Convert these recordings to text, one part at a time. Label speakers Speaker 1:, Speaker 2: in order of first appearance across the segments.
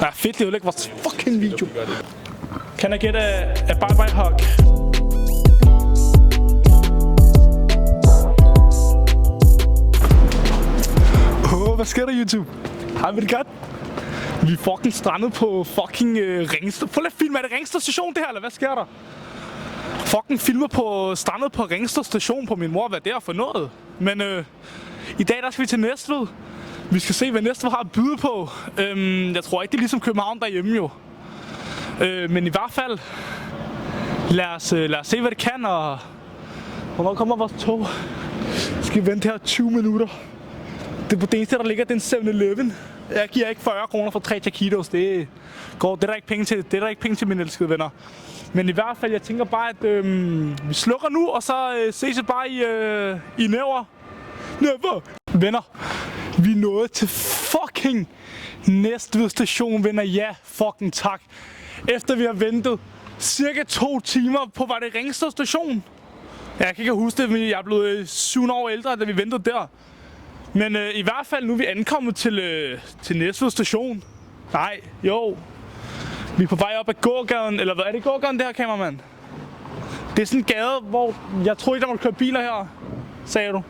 Speaker 1: Ja, fedt, det ødelægger vores fucking video. Can I get a bye-bye hug? Hvad sker der, YouTube? Har vi det godt? Vi er fucking strandet på fucking Ringsted. Prøv lige at filme, er det Ringsted station det her, eller hvad sker der? Fucking filmer på strandet på Ringsted station på min mor, hvad det er for noget. Men i dag der skal vi til Næstved. Vi skal se, hvad Næstved har at byde på. Jeg tror ikke, det er ligesom København derhjemme jo. Men i hvert fald, lad os se, hvad det kan, og hvornår kommer vores tog? Vi skal vente her 20 minutter. Det på det eneste, der ligger, det er en 7-Eleven. Jeg giver ikke 40 kroner for 3 taquitos. Det er der ikke penge til. Det er der ikke penge til, mine elskede venner. Men i hvert fald, jeg tænker bare, at vi slukker nu, og så ses vi bare i Never. Venner, vi er nået til fucking Næstved station, venner. Ja, fucking tak. Efter vi har ventet cirka 2 timer på, var det Ringsted station? Jeg kan ikke huske det, men jeg er blevet 7 år ældre, da vi ventede der. Men i hvert fald, nu er vi ankommet til Næstved station. Nej, jo. Vi er på vej op ad gågaden, eller hvad er det gågaden det her, kameramand? Det er sådan en gade, hvor jeg tror ikke, der må køre biler her, sagde du.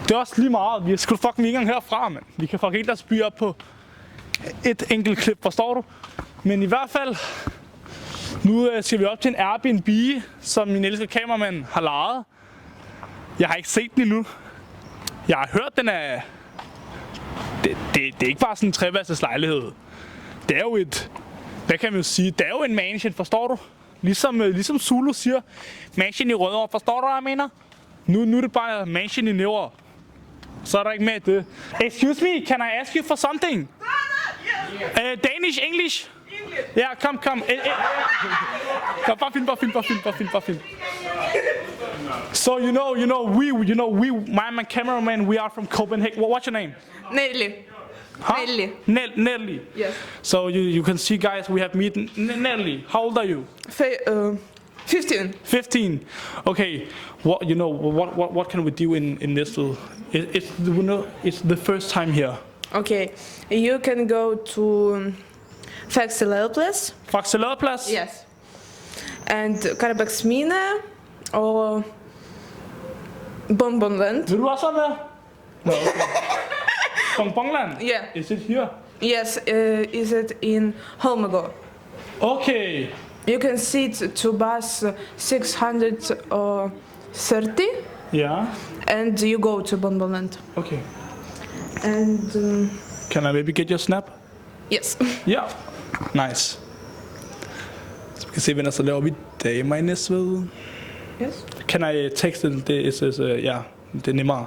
Speaker 1: Det er også lige meget. Vi skal fucking ikke engang herfra, mand. Vi kan fucking ikke lade os by op på et enkelt klip, forstår du? Men i hvert fald, nu skal vi op til en Airbnb, som min elskede kameramand har lejet. Jeg har ikke set den endnu. Jeg har hørt, den er... Det er ikke bare sådan en treværelses lejlighed. Det er jo et... Hvad kan man jo sige? Det er jo en mansion, forstår du? Ligesom Zulu siger. Mansion i Rødovre, forstår du, hvad jeg mener? Nu er det bare mansion i Nævre. Så er der ikke mere det. Excuse me, can I ask you for something? Danish, English? Yeah, come. Come, bare film. So you know, my cameraman, we are from Copenhagen. What's your name?
Speaker 2: Nelly.
Speaker 1: Huh? Nelly.
Speaker 2: Yes.
Speaker 1: So you can see, guys, we have met Nelly. How old are you?
Speaker 2: 15.
Speaker 1: 15. Okay. What can we do in Næstved? It's the first time here.
Speaker 2: Okay. You can go to Faxeladeplads.
Speaker 1: Faxeladeplads?
Speaker 2: Yes. And Karabakh-Smine or Bonbonland.
Speaker 1: Vil du også være med? No, okay. Bonbonland?
Speaker 2: Yeah.
Speaker 1: Is it here?
Speaker 2: Yes, is it in Holmegård?
Speaker 1: Okay.
Speaker 2: You can sit to bus 630.
Speaker 1: Yeah.
Speaker 2: And you go to Bonbonland.
Speaker 1: Okay.
Speaker 2: And
Speaker 1: Can I maybe get your snap?
Speaker 2: yes.
Speaker 1: Yeah. Nice. Så vi kan se, venner, så laver vi damer i Næstved.
Speaker 2: Yes.
Speaker 1: Can I text it? Det er nemmere.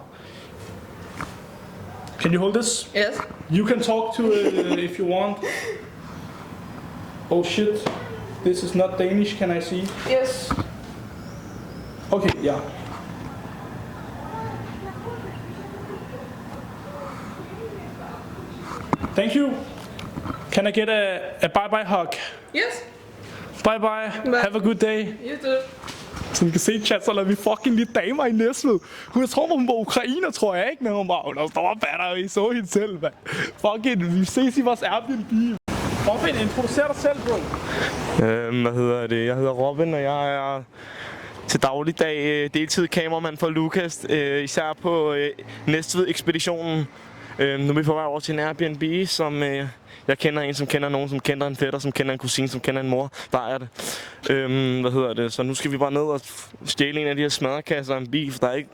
Speaker 1: Can you hold this?
Speaker 2: Yes.
Speaker 1: You can talk to it if you want. Oh shit. This is not Danish, can I see?
Speaker 2: Yes.
Speaker 1: Okay, yeah. Thank you. Can I get a bye-bye hug?
Speaker 2: Yes.
Speaker 1: Bye-bye.
Speaker 2: Bye.
Speaker 1: Have a good day.
Speaker 2: You too.
Speaker 1: Som I kan se, chat, så lader vi fucking lidt damer i Næstved. Jeg tror, hun var ukrainer, tror jeg ikke, men hun var store batter, I så hende selv, mand. Fucking, vi ses i vores Airbnb. Robin, introducer dig selv, bro.
Speaker 3: Hvad hedder det? Jeg hedder Robin, og jeg er til dagligdag deltid kameramand for Lukas, især på Næstved-ekspeditionen. Nu er vi på vej over til en Airbnb, som jeg kender en, som kender nogen, som kender en fætter, som kender en kusine, som kender en mor. Der er det. Hvad hedder det? Så nu skal vi bare ned og stjæle en af de her smadrekasser af en bil, for der er ikke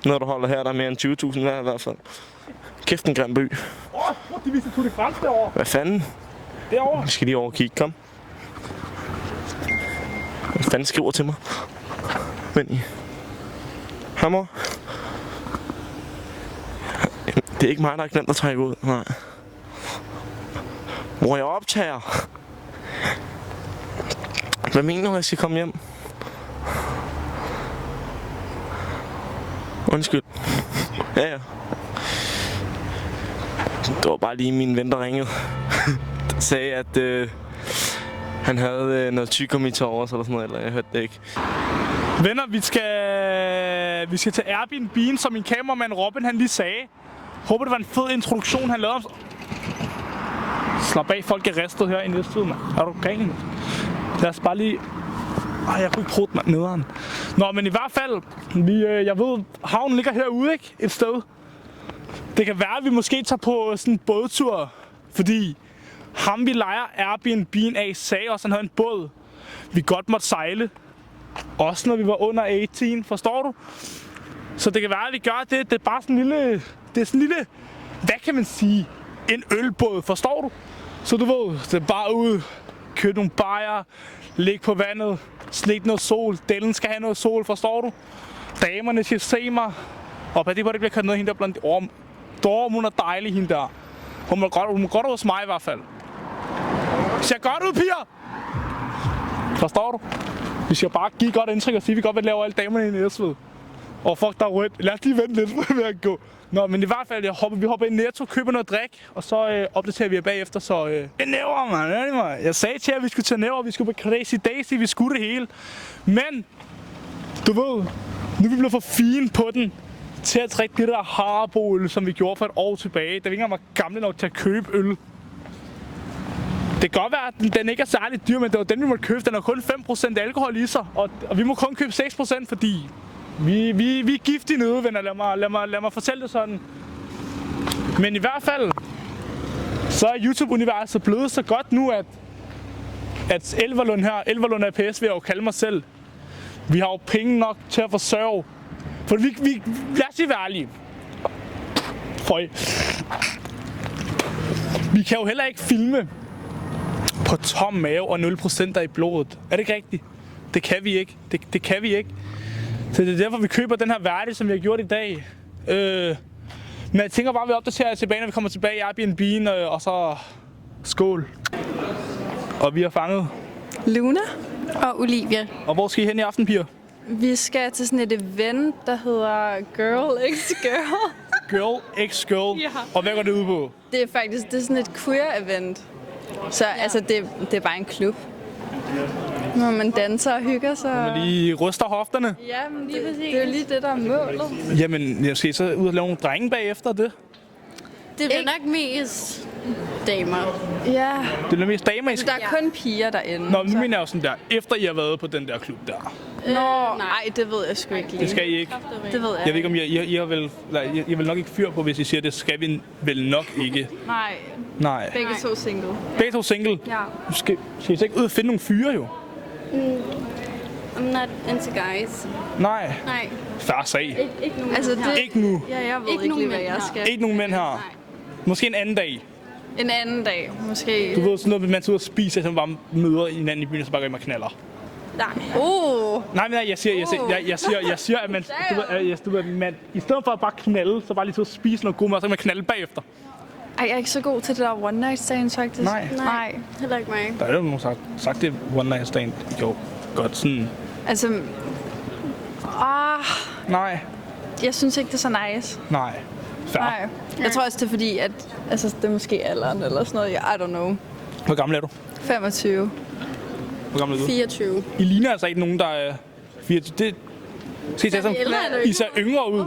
Speaker 3: noget, der holder her. Der er mere end 20.000 hver i hvert fald. Kæft en grim by.
Speaker 1: De viser Tour de France derovre.
Speaker 3: Hvad fanden?
Speaker 1: Derovre.
Speaker 3: Vi skal lige over og kigge, kom. Hvad fanden skriver til mig? Vent i. Hej, mor. Det er ikke mig, der har glemt at trække ud. Nej. Hvor jeg optager. Hvad mener du, jeg skal komme hjem? Undskyld. Ja. Det var bare lige min ven, der ringede. Der sagde, at han havde noget tyggegummi til overs eller sådan noget, eller jeg hørte det ikke.
Speaker 1: Venner, vi skal til Airbnb'en, som min kameramand Robin han lige sagde. Håber, det var en fed introduktion, han lavede om. Slap af, folk er ristet her i Næstved, mand. Er du gal? Lad os bare lige... Ej, jeg kunne ikke prøve mand, nederen. Nå, men i hvert fald, jeg ved, havnen ligger herude, ikke? Et sted. Det kan være, at vi måske tager på sådan en bådtur, fordi ham, vi leger Airbnb'en af, sagde også, at han havde en båd, vi godt måtte sejle. Også når vi var under 18, forstår du? Så det kan være, at vi gør det. Det er bare sådan en lille... Det er sådan en lille... Hvad kan man sige? En ølbåd, forstår du? Så du ved, det er bare ud, købe nogle bajer, ligge på vandet, slik noget sol. Dellen skal have noget sol, forstår du? Damerne skal se mig. Og på det bliver kørt ned hende der blandt orm. Dorm, hun er dejlig, hende der. Hun må godt hos mig i hvert fald. Ser godt ud, piger! Forstår du? Vi skal bare give godt indtryk og sige, at vi godt vil lave alle damerne i Næstved. Og fuck, der er rødt. Lad os lige vente lidt med at gå. Nå, men i hvert fald, vi hopper i Netto, køber noget drik, og så opdaterer vi jer bagefter, så... Næver, man. Jeg sagde til jer, at vi skulle tage næver, vi skulle på Crazy Daisy, vi skulle det hele. Men, du ved, nu er vi blevet for fine på den, til at drikke det der Harbo-øl, som vi gjorde for et år tilbage, da vi ikke engang var gamle nok til at købe øl. Det kan godt være, at den ikke er særlig dyr, men det var den, vi måtte købe. Den har kun 5% alkohol i sig, og vi må kun købe 6%, fordi vi er giftige nede, venner. Lad mig fortælle det sådan. Men i hvert fald, så er YouTube-universet blevet så godt nu, at Elverlund APS vil jeg jo kalde mig selv. Vi har jo penge nok til at forsørge. For lad os lige være ærlige. Vi kan jo heller ikke filme på tom mave og 0% i blodet. Er det ikke rigtigt? Det kan vi ikke. Det kan vi ikke. Så det er derfor, vi køber den her værdi, som vi har gjort i dag. Men jeg tænker bare, at vi opdaterer jer tilbage, når vi kommer tilbage i Airbnb'en, og så skål. Og vi har fanget
Speaker 4: Luna og Olivia.
Speaker 1: Og hvor skal I hen i aften, piger?
Speaker 4: Vi skal til sådan et event, der hedder Girl X Girl.
Speaker 1: Girl X Girl.
Speaker 4: Ja.
Speaker 1: Og hvad går det ud på?
Speaker 4: Det er sådan et queer-event. Så altså, det er bare en klub. Hvor man danser og hygger sig.
Speaker 1: Man lige ryster hofterne.
Speaker 4: Ja, men det er jo lige det, der er målet.
Speaker 1: Jamen, jeg skal så ud og lave nogle drenge bagefter det.
Speaker 5: Det bliver nok mest damer.
Speaker 4: Ja,
Speaker 1: Det bliver mest damer, I skal.
Speaker 4: der er kun piger derinde.
Speaker 1: Nå, men mener jeg jo sådan der, efter I har været på den der klub der.
Speaker 4: Nej, det ved jeg sgu ikke lige.
Speaker 1: Det skal I ikke.
Speaker 4: Det ved
Speaker 1: Jeg ved ikke, om I har vel... I vil nok ikke fyr på, hvis I siger, det skal vi vel nok ikke.
Speaker 4: Nej,
Speaker 1: Nej.
Speaker 4: begge to single.
Speaker 1: Begge to single.
Speaker 4: Ja.
Speaker 1: Skal I så ikke ud og finde nogle fyre, jo?
Speaker 5: I'm not into guys.
Speaker 1: Nej.
Speaker 5: Nej,
Speaker 1: Færre sag.
Speaker 5: ikke nogen
Speaker 4: Altså, det,
Speaker 1: Ikke nu.
Speaker 4: ja, jeg ved
Speaker 5: Ikke
Speaker 4: ikke
Speaker 5: nogen
Speaker 4: lige, hvad
Speaker 5: mænd
Speaker 4: jeg
Speaker 5: her.
Speaker 4: skal.
Speaker 1: Ikke nogen mænd her.
Speaker 5: Nej.
Speaker 1: Måske en anden dag.
Speaker 4: En anden dag, måske.
Speaker 1: Du ved sådan noget, man tager ud og spiser, så man bare møder hinanden i byen, og så bare går hjem og knaller.
Speaker 4: Nej.
Speaker 1: Nej, men jeg siger, at man, du ved, man, i stedet for at bare knalde, så bare lige til at spise noget god mad, så kan man knalde bagefter.
Speaker 4: Ej, jeg er ikke så god til det der one night stands, faktisk. Nej.
Speaker 5: heller ikke mig.
Speaker 1: Der er jo nogen sagt det one night stand. Jo, godt sådan.
Speaker 4: Altså...
Speaker 1: Nej.
Speaker 4: Jeg synes ikke, det er så nice.
Speaker 1: Nej. Fair.
Speaker 4: Nej. Jeg tror også, det er fordi, at altså, det er måske alderen eller sådan noget. I don't know.
Speaker 1: Hvor gammel er du?
Speaker 4: 25.
Speaker 1: Hvor gammel er du?
Speaker 5: 24.
Speaker 1: I ligner altså ikke nogen, der er 24. Det skal I tage som...
Speaker 5: ældre eller
Speaker 1: I ser yngre ud.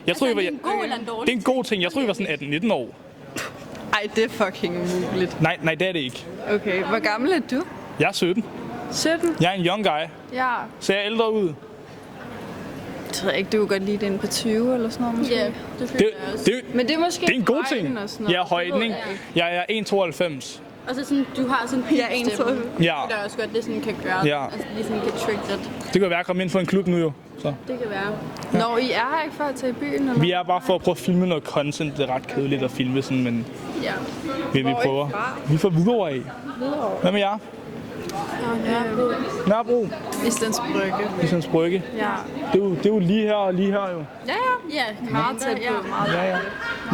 Speaker 1: Jeg tror,
Speaker 5: er
Speaker 1: I var...
Speaker 5: det en god eller en dårlig
Speaker 1: Det er en god ting. Jeg tror, I var sådan 18-19 år.
Speaker 4: Ej, det er fucking umuligt.
Speaker 1: Nej, det er det ikke.
Speaker 4: Okay, hvor gammel er du?
Speaker 1: Jeg er 17.
Speaker 4: 17?
Speaker 1: Jeg er en young guy.
Speaker 4: Ja.
Speaker 1: Ser jeg ældre ud?
Speaker 4: Jeg tror ikke, du kan godt lide den på 20 eller sådan noget, måske.
Speaker 5: Ja, det føler jeg også.
Speaker 4: Men det er måske
Speaker 1: Det er en god
Speaker 4: højden
Speaker 1: ting.
Speaker 4: og sådan noget.
Speaker 1: Ja, højden, ikke? Jeg er 1,92.
Speaker 5: Og så sådan, du har sådan en
Speaker 4: Jeg er en
Speaker 5: pigstemme.
Speaker 1: Ja.
Speaker 5: Det er også godt, det sådan kan gøre.
Speaker 1: Ja.
Speaker 5: Altså lige sådan kan trick det.
Speaker 1: Det kan være at komme ind på en klub nu, jo. Så.
Speaker 5: Det kan være.
Speaker 4: Når I er her ikke for at tage i byen, eller?
Speaker 1: Vi er bare for at prøve at filme noget content. Det er ret kedeligt at filme sådan, men
Speaker 5: Ja.
Speaker 1: vi prøver. Vi får videre af. Hvad med jer? Nørrebro.
Speaker 4: Islands Brygge.
Speaker 1: Islands Brygge.
Speaker 4: Ja.
Speaker 1: Det er jo lige her og lige her, jo.
Speaker 4: Ja.
Speaker 5: Ja,
Speaker 4: Meget tæt på. Meget.
Speaker 1: Ja.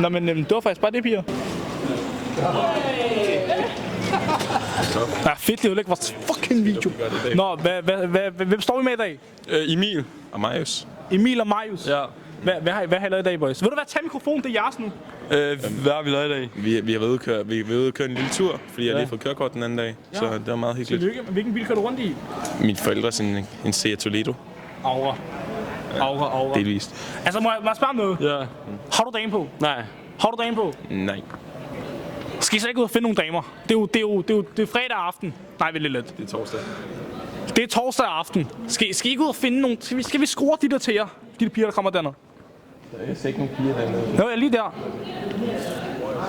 Speaker 1: Nå, men det var faktisk bare det, piger. Ja, fedt, det er jo ikke vores fucking video. Nå, hvem står vi med i dag?
Speaker 6: Emil og Marius.
Speaker 1: Emil og Marius.
Speaker 6: Ja.
Speaker 1: Hvad har I lavet i dag, boys? Ved du hvad, tag mikrofonen, det er jeres nu.
Speaker 6: Hvad har vi lavet i dag? Vi har været ude at køre en lille tur, fordi jeg lige har fået kørekort den anden dag. Så det var meget hyggeligt.
Speaker 1: Tillykke. Hvilken bil kører du rundt i?
Speaker 6: Mine forældre er en Seat Toledo,
Speaker 1: Aura.
Speaker 6: delvist.
Speaker 1: Altså, må jeg spørge om noget?
Speaker 6: Ja.
Speaker 1: Har du dagen på?
Speaker 6: Nej.
Speaker 1: Har du dagen på?
Speaker 6: Nej.
Speaker 1: Skal I så ikke ud og finde nogle damer? Det er fredag aften. Nej, vel lidt.
Speaker 6: Det er torsdag.
Speaker 1: Det er torsdag aften. Skal I ikke ud og finde nogle... Skal vi score de der til jer? De der piger, der kommer dernede.
Speaker 6: Der er ikke nogen piger dernede.
Speaker 1: Jo, jeg er lige der.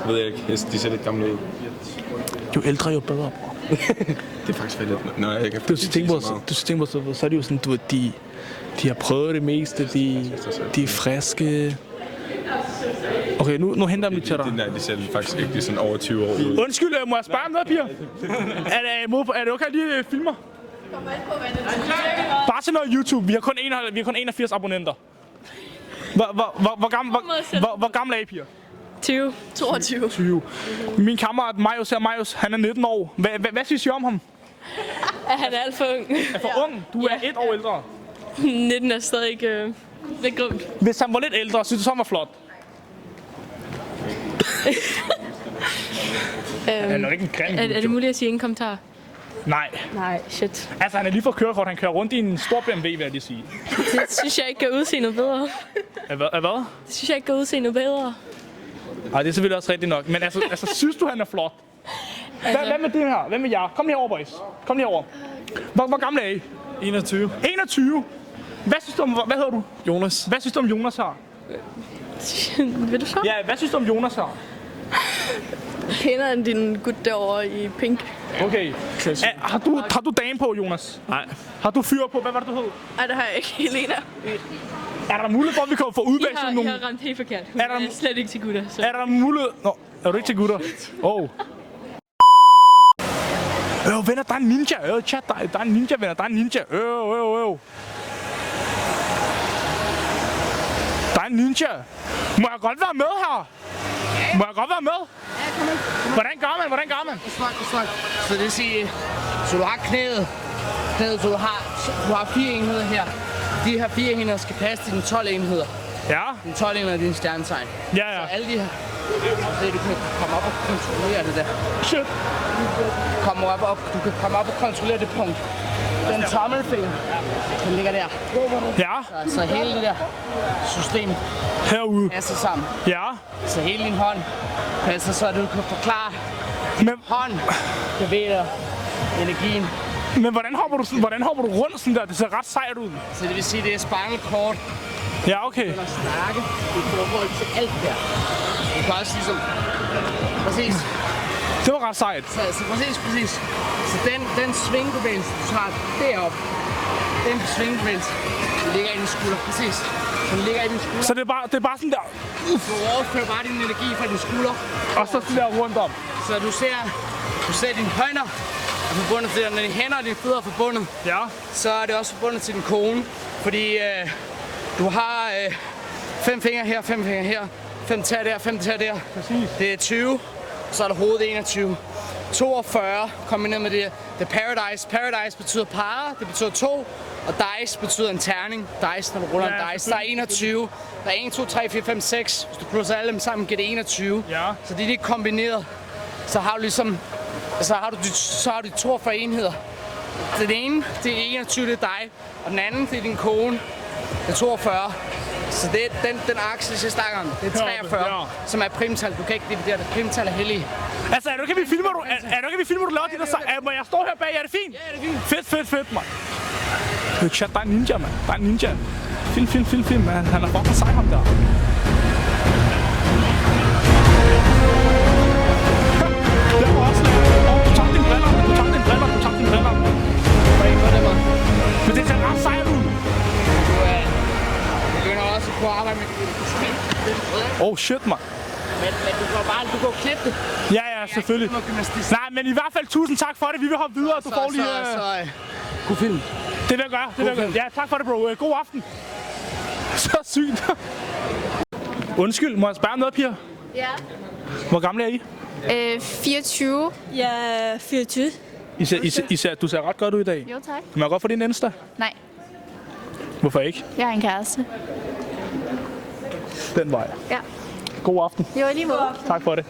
Speaker 6: Ved jeg ikke. De ser lidt gamle ud.
Speaker 1: Jo ældre, jo bedre, bror.
Speaker 6: Det er faktisk lidt... Nå, jeg kan
Speaker 1: Du skal tænke på, så er det jo sådan, du ved, de har prøvet det meste, de er friske. Okay, nu henter jeg dem lige til dig.
Speaker 6: Nej, de ser faktisk ikke sådan over 20 år ud.
Speaker 1: Undskyld, må jeg spørge om noget, piger? Er det okay, at lige filmer? Bare til noget YouTube. Vi har kun 81 abonnenter. Hvor gammel er I, piger?
Speaker 5: 20. 22.
Speaker 1: 20. Min kammerat Marius, han er 19 år. Hvad synes I om ham?
Speaker 5: Han er alt for ung.
Speaker 1: Er for ung? Du er 1 år ældre.
Speaker 5: 19 er stadig ikke lidt grumt.
Speaker 1: Hvis han var lidt ældre, synes du så, han var flot? Han er ikke en grim.
Speaker 5: Er det muligt at sige ingen kommentar?
Speaker 1: Nej.
Speaker 5: Nej, shit.
Speaker 1: Altså, han er lige for kørekort. Han kører rundt i en stor BMW, vil jeg lige sige.
Speaker 5: Det synes jeg ikke gør udseendet bedre.
Speaker 1: Hvad?
Speaker 5: Det synes jeg ikke gør udseendet bedre.
Speaker 1: Ej, det er selvfølgelig også rigtigt nok. Men altså synes du, han er flot? Hvad med det her? Hvad med jer? Kom lige herover, boys. Kom lige herover. Hvor gamle er I?
Speaker 7: 21.
Speaker 1: 21? Hvad hedder du?
Speaker 7: Jonas.
Speaker 1: Hvad synes du om Jonas her?
Speaker 5: Vil du så?
Speaker 1: Ja, hvad synes du om Jonas her?
Speaker 5: Pænere end din gut derovre i pink.
Speaker 1: Okay. Har du dame på, Jonas?
Speaker 7: Nej.
Speaker 1: Har du fyr på? Hvad var det, du hed?
Speaker 5: Ej, det har jeg ikke. Helena.
Speaker 1: Er der mulighed for, at vi kan få udvekslet
Speaker 5: I
Speaker 1: nogle...
Speaker 5: har ramt helt forkert. Hun er slet ikke til gutter. Så.
Speaker 1: Er der mulighed... Nå, er du ikke til gutter? Venner, der er en ninja. Chat, der er en ninja, venner. Der er en ninja. Der er en ninja. Må jeg godt være med her? Må jeg godt være med?
Speaker 8: Ja, kom ind.
Speaker 1: Hvordan gør man?
Speaker 8: Stræk. Så det vil sige, så du har knæet, så du har 4 enheder her. De her 4 enheder skal passe til dine 12 enheder.
Speaker 1: Ja.
Speaker 8: Dine 12 enheder er dine stjernetegn.
Speaker 1: Ja.
Speaker 8: Så alle de her, så du kan komme op og kontrollere det der.
Speaker 1: Shit.
Speaker 8: Du kan komme op og kontrollere det punkt. Den tommelfinger, den ligger der.
Speaker 1: Ja.
Speaker 8: Så hele det der system
Speaker 1: Herude.
Speaker 8: passer sammen.
Speaker 1: Ja.
Speaker 8: Så hele din hånd passer, så du kan forklare hånd, bevæger energien.
Speaker 1: Men hvordan hopper du rundt sådan der? Det ser ret sejt ud.
Speaker 8: Så det vil sige, det er sparkelkort.
Speaker 1: Ja, okay.
Speaker 8: Du kan snakke i forhold til alt der. Du kan også ligesom... Præcis.
Speaker 1: Det var ret sejt.
Speaker 8: Så præcis. Så den svingbevægelse, du tager deroppe, den svingbevægelse, den ligger i din skulder. Præcis. Den ligger i din skulder.
Speaker 1: Så det er bare sådan der...
Speaker 8: Du overfører bare din energi fra din skulder.
Speaker 1: Og så sådan der rundt om.
Speaker 8: Så du ser dine hænder er forbundet til, når dine hænder og dine fødder er forbundet.
Speaker 1: Ja.
Speaker 8: Så er det også forbundet til din kone. Fordi du har 5 fingre her, 5 fingre her, 5 tæer der, 5 tæer der.
Speaker 1: Præcis.
Speaker 8: Det er 20. Så er der hovedet 21. 42 kombineret med det. Det er paradise. Paradise betyder parre, det betyder 2. Og dice betyder en terning. Dice, når du ruller en dice. Der er 21. Der er 1, 2, 3, 4, 5, 6. Hvis du plusser alle dem sammen, giver det 21.
Speaker 1: Ja.
Speaker 8: Så det er det kombineret. Så har du ligesom... Så har du de 42 enheder. Den ene, det er 21, det er dig. Og den anden, det er din kone. Det er 42. Så det er den akse, jeg snakker om. Det er 43, som er primtal. Du kan ikke dividere det. Primtal er hellig.
Speaker 1: Altså, er du okay, vi filmer, du laver de der sang? Må jeg stå her bag? Er det fint?
Speaker 8: Ja, det er fint.
Speaker 1: Fedt, mand. Chat, der er en ninja, mand. Der er en ninja. Film, man. Han er fucking sej, ham der. Jeg var også du tabte dine briller. Men det ser ret sejt ud.
Speaker 8: Du begynder også at kunne arbejde med
Speaker 1: Shit, mand.
Speaker 8: Men du går klippe det.
Speaker 1: Ja, selvfølgelig. Nej, men i hvert fald tusind tak for det. Vi vil hoppe videre. Du får lige...
Speaker 8: God film.
Speaker 1: Det vil jeg gøre. Ja, tak for det, bro. God aften. Så sygt. Undskyld, må jeg spørge om noget, piger?
Speaker 4: Ja.
Speaker 1: Hvor gamle er I?
Speaker 4: 24. Ja, 24.
Speaker 1: Du ser ret godt ud i dag.
Speaker 4: Jo, tak.
Speaker 1: Må jeg godt få din Insta?
Speaker 4: Nej,
Speaker 1: Hvorfor ikke?
Speaker 4: jeg har en kæreste.
Speaker 1: Den vej.
Speaker 4: Ja.
Speaker 1: God aften.
Speaker 4: Jo, lige måde.
Speaker 1: Tak for det.